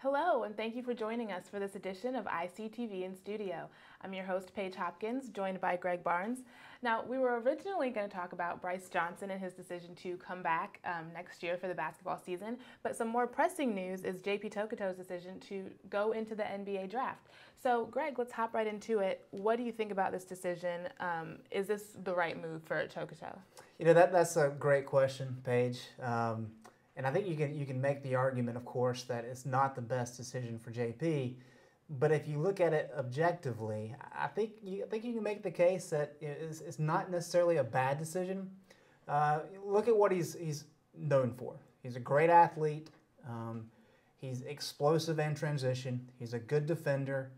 Hello, and thank you for joining us for this edition of ICTV in Studio. I'm your host, Paige Hopkins, joined by Greg Barnes. Now, we were originally going to talk about Bryce Johnson and his decision to come back next year for the basketball season, but some more pressing news is JP Tokoto's decision to go into the NBA draft. So, Greg, let's hop right into it. What do you think about this decision? Is this the right move for Tokoto? You know, that's a great question, Paige. And I think you can make the argument, of course, that it's not the best decision for JP. But if you look at it objectively, I think you can make the case that it's not necessarily a bad decision. Look at what he's known for. He's a great athlete. He's explosive in transition. He's a good defender.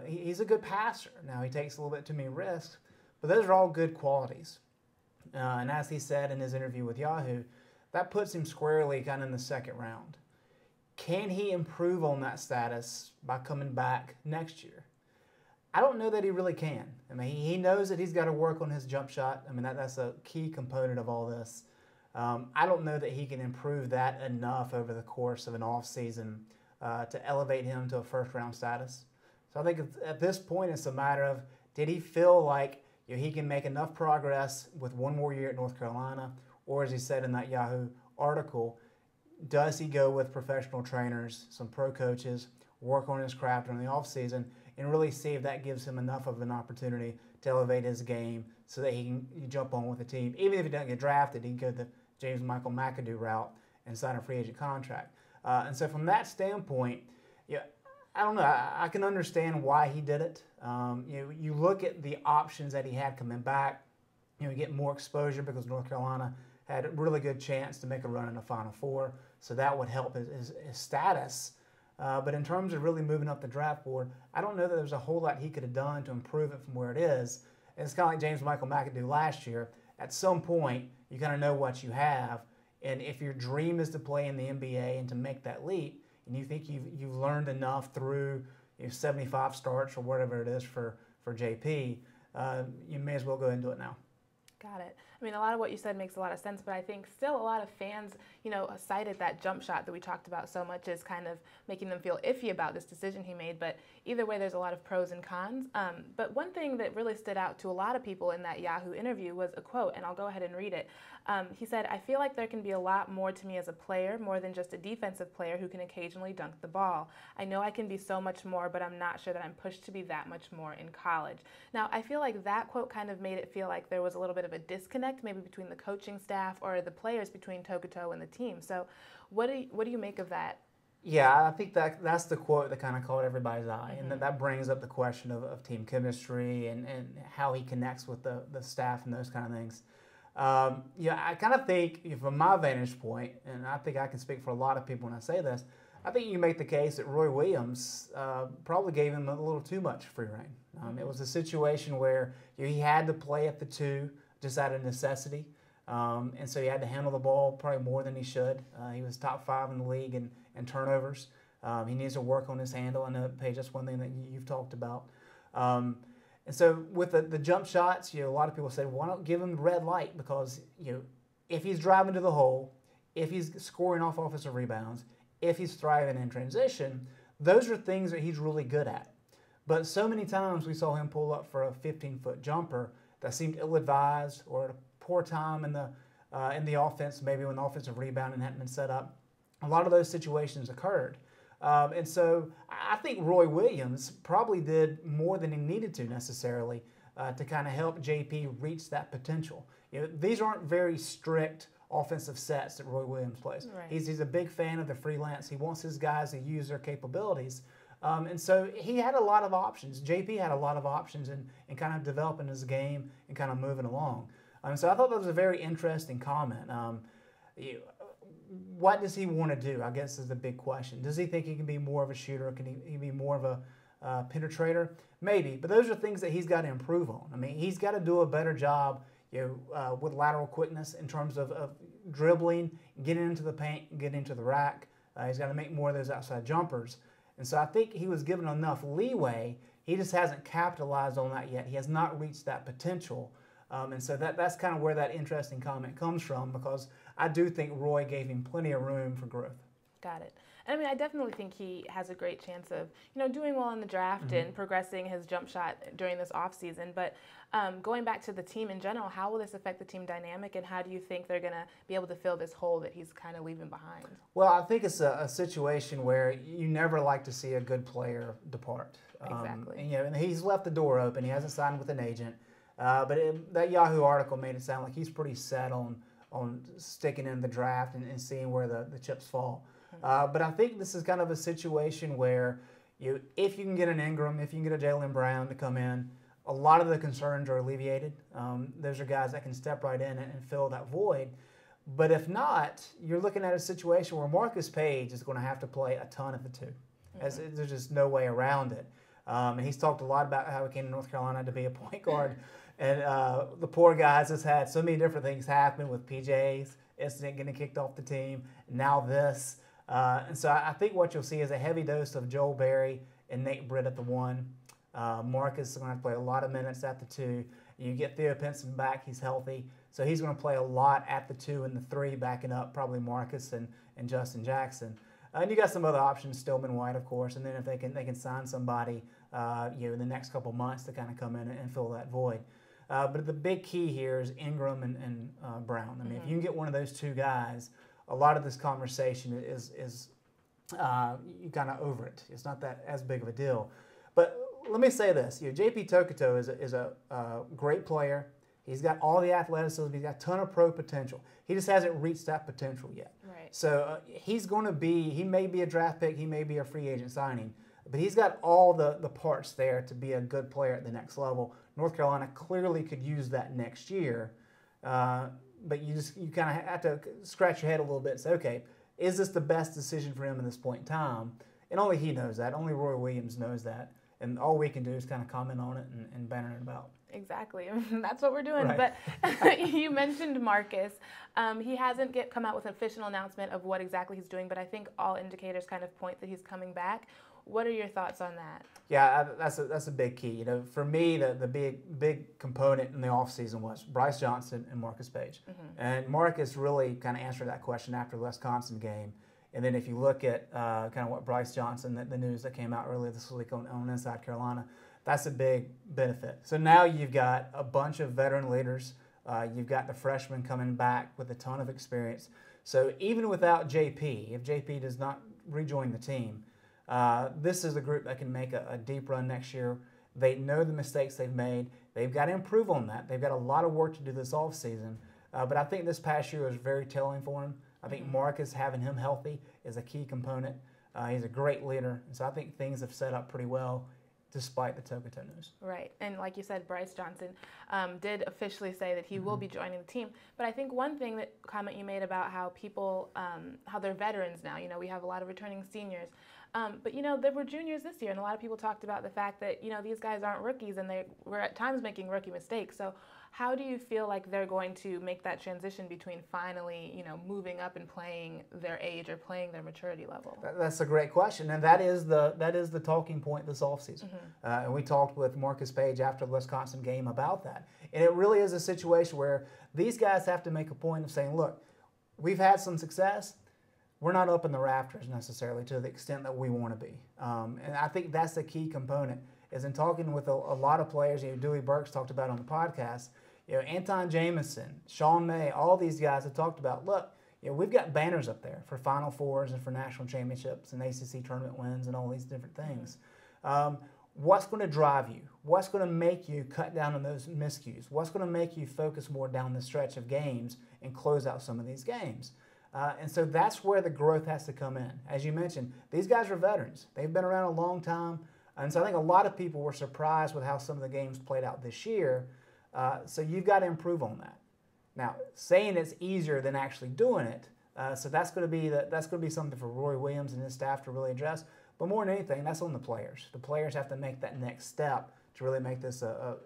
He's a good passer. Now, he takes a little bit too many risks, but those are all good qualities. And as he said in his interview with Yahoo, that puts him squarely kind of in the second round. Can he improve on that status by coming back next year? I don't know that he really can. I mean, he knows that he's got to work on his jump shot. I mean, that's a key component of all this. I don't know that he can improve that enough over the course of an offseason to elevate him to a first-round status. So I think at this point it's a matter of, did he feel like he can make enough progress with one more year at North Carolina? Or as he said in that Yahoo article, does he go with professional trainers, some pro coaches, work on his craft during the offseason, and really see if that gives him enough of an opportunity to elevate his game so that he can jump on with the team. Even if he doesn't get drafted, he can go the James Michael McAdoo route and sign a free agent contract. And so from that standpoint, I don't know. I can understand why he did it. You look at the options that he had coming back. You get more exposure because North Carolina had a really good chance to make a run in the Final Four, so that would help his status. But in terms of really moving up the draft board, I don't know that there's a whole lot he could have done to improve it from where it is. And it's kind of like James Michael McAdoo last year. At some point, you kind of know what you have, and if your dream is to play in the NBA and to make that leap, and you think you've learned enough through 75 starts or whatever it is for JP, you may as well go ahead and do it now. Got it. I mean, a lot of what you said makes a lot of sense, but I think still a lot of fans, cited that jump shot that we talked about so much as kind of making them feel iffy about this decision he made. But either way, there's a lot of pros and cons. But one thing that really stood out to a lot of people in that Yahoo interview was a quote, and I'll go ahead and read it. He said, "I feel like there can be a lot more to me as a player, more than just a defensive player who can occasionally dunk the ball. I know I can be so much more, but I'm not sure that I'm pushed to be that much more in college." Now, I feel like that quote kind of made it feel like there was a little bit of a disconnect, maybe between the coaching staff or the players between Tokoto and the team. So what do you make of that? Yeah, I think that's the quote that kind of caught everybody's eye, and that brings up the question of team chemistry and how he connects with the staff and those kind of things. I kind of think, from my vantage point, and I think I can speak for a lot of people when I say this, I think you can make the case that Roy Williams probably gave him a little too much free rein. It was a situation where he had to play at the 2 just out of necessity. And so he had to handle the ball probably more than he should. He was top 5 in the league in turnovers. He needs to work on his handle. I know, Paige, that's one thing that you've talked about. And so with the jump shots, a lot of people say, why not give him the red light? Because if he's driving to the hole, if he's scoring off offensive rebounds, if he's thriving in transition, those are things that he's really good at. But so many times we saw him pull up for a 15-foot jumper that seemed ill-advised or at a poor time in the offense, maybe when the offensive rebounding hadn't been set up. A lot of those situations occurred. And so I think Roy Williams probably did more than he needed to necessarily to kind of help JP reach that potential. These aren't very strict offensive sets that Roy Williams plays. Right. He's a big fan of the freelance. He wants his guys to use their capabilities. And so he had a lot of options. JP had a lot of options in kind of developing his game and kind of moving along. So I thought that was a very interesting comment. What does he want to do, I guess, is the big question. Does he think he can be more of a shooter? Can he be more of a penetrator? Maybe, but those are things that he's got to improve on. I mean, he's got to do a better job with lateral quickness in terms of dribbling, getting into the paint, getting into the rack. He's got to make more of those outside jumpers. And so I think he was given enough leeway. He just hasn't capitalized on that yet. He has not reached that potential. And so that's kind of where that interesting comment comes from, because I do think Roy gave him plenty of room for growth. Got it. And I mean, I definitely think he has a great chance of, doing well in the draft and progressing his jump shot during this offseason. But going back to the team in general, how will this affect the team dynamic, and how do you think they're going to be able to fill this hole that he's kind of leaving behind? Well, I think it's a situation where you never like to see a good player depart. Exactly. And he's left the door open. He hasn't signed with an agent. But that Yahoo article made it sound like he's pretty set on sticking in the draft and seeing where the chips fall. But I think this is kind of a situation where if you can get an Ingram, if you can get a Jaylen Brown to come in, a lot of the concerns are alleviated. Those are guys that can step right in and fill that void. But if not, you're looking at a situation where Marcus Paige is going to have to play a ton of the two. There's just no way around it. And he's talked a lot about how he came to North Carolina to be a point guard. And the poor guys has had so many different things happen with PJ's incident getting kicked off the team, now this. And so I think what you'll see is a heavy dose of Joel Berry and Nate Britt at the 1. Marcus is going to have to play a lot of minutes at the 2. You get Theo Pinson back, he's healthy. So he's going to play a lot at the 2 and the 3, backing up probably Marcus and Justin Jackson. And you got some other options, Stillman White, of course. And then if they can sign somebody in the next couple months to kind of come in and fill that void. But the big key here is Ingram and Brown. I mean, if you can get one of those two guys, a lot of this conversation is you kind of over it. It's not that as big of a deal. But let me say this: JP Tokoto is a great player. He's got all the athleticism. He's got a ton of pro potential. He just hasn't reached that potential yet. Right. So he's going to be. He may be a draft pick. He may be a free agent signing. But he's got all the parts there to be a good player at the next level. North Carolina clearly could use that next year, but you kind of have to scratch your head a little bit and say, okay, is this the best decision for him at this point in time? And only he knows that. Only Roy Williams knows that. And all we can do is kind of comment on it and banter it about. Exactly. That's what we're doing. Right. But you mentioned Marcus. He hasn't come out with an official announcement of what exactly he's doing, but I think all indicators kind of point that he's coming back. What are your thoughts on that? Yeah, that's a big key. For me, the big component in the offseason was Bryce Johnson and Marcus Paige. And Marcus really kind of answered that question after the Wisconsin game. And then if you look at kind of what Bryce Johnson, the news that came out earlier this week on Inside Carolina, that's a big benefit. So now you've got a bunch of veteran leaders. You've got the freshmen coming back with a ton of experience. So even without JP, if JP does not rejoin the team, this is a group that can make a deep run next year. They know the mistakes they've made. They've got to improve on that. They've got a lot of work to do this offseason. But I think this past year was very telling for him. I think Marcus, having him healthy, is a key component. He's a great leader. And so I think things have set up pretty well despite the Tokoto news. Right. And like you said, Bryce Johnson did officially say that he will be joining the team. But I think one thing comment you made about how people, how they're veterans now, we have a lot of returning seniors. But, there were juniors this year, and a lot of people talked about the fact that, these guys aren't rookies, and they were at times making rookie mistakes. So how do you feel like they're going to make that transition between finally, moving up and playing their age or playing their maturity level? That's a great question, and that is the talking point this offseason. And we talked with Marcus Paige after the Wisconsin game about that. And it really is a situation where these guys have to make a point of saying, look, we've had some success. We're not up in the rafters necessarily to the extent that we want to be. And I think that's the key component, is in talking with a lot of players. Dewey Burks talked about on the podcast. Anton Jamison, Sean May, all these guys have talked about, look, we've got banners up there for Final Fours and for national championships and ACC tournament wins and all these different things. What's going to drive you? What's going to make you cut down on those miscues? What's going to make you focus more down the stretch of games and close out some of these games? And so that's where the growth has to come in. As you mentioned, these guys are veterans. They've been around a long time. And so I think a lot of people were surprised with how some of the games played out this year. So you've got to improve on that. Now, saying it's easier than actually doing it, so that's going to be something for Roy Williams and his staff to really address. But more than anything, that's on the players. The players have to make that next step to really make this a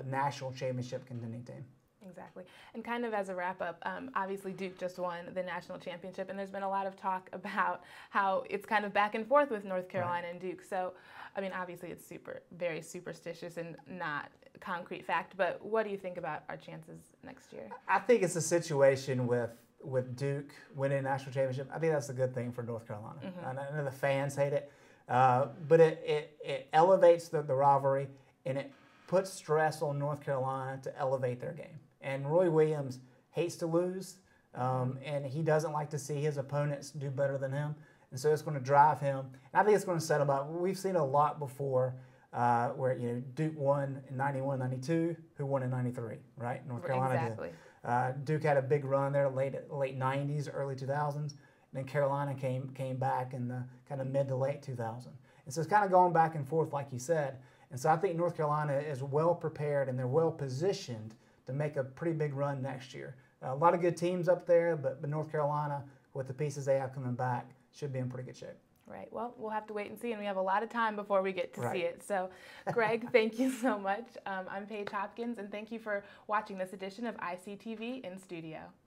national championship contending team. Exactly. And kind of as a wrap-up, obviously Duke just won the national championship, and there's been a lot of talk about how it's kind of back and forth with North Carolina and Duke. So, I mean, obviously it's very superstitious and not concrete fact, but what do you think about our chances next year? I think it's a situation with with Duke winning a national championship, I think that's a good thing for North Carolina. Mm-hmm. I know the fans hate it, but it elevates the rivalry, and it puts stress on North Carolina to elevate their game. And Roy Williams hates to lose, and he doesn't like to see his opponents do better than him. And so it's going to drive him. And I think it's going to set him up. We've seen a lot before where Duke won in 91, 92, who won in 93, right? North Carolina exactly. did. Duke had a big run there, late 90s, early 2000s. And then Carolina came back in the kind of mid to late 2000s. And so it's kind of going back and forth, like you said. And so I think North Carolina is well prepared and they're well positioned to make a pretty big run next year. A lot of good teams up there, but North Carolina, with the pieces they have coming back, should be in pretty good shape. Right. Well, we'll have to wait and see, and we have a lot of time before we get to Right. see it. So, Greg, thank you so much. I'm Paige Hopkins, and thank you for watching this edition of ICTV in Studio.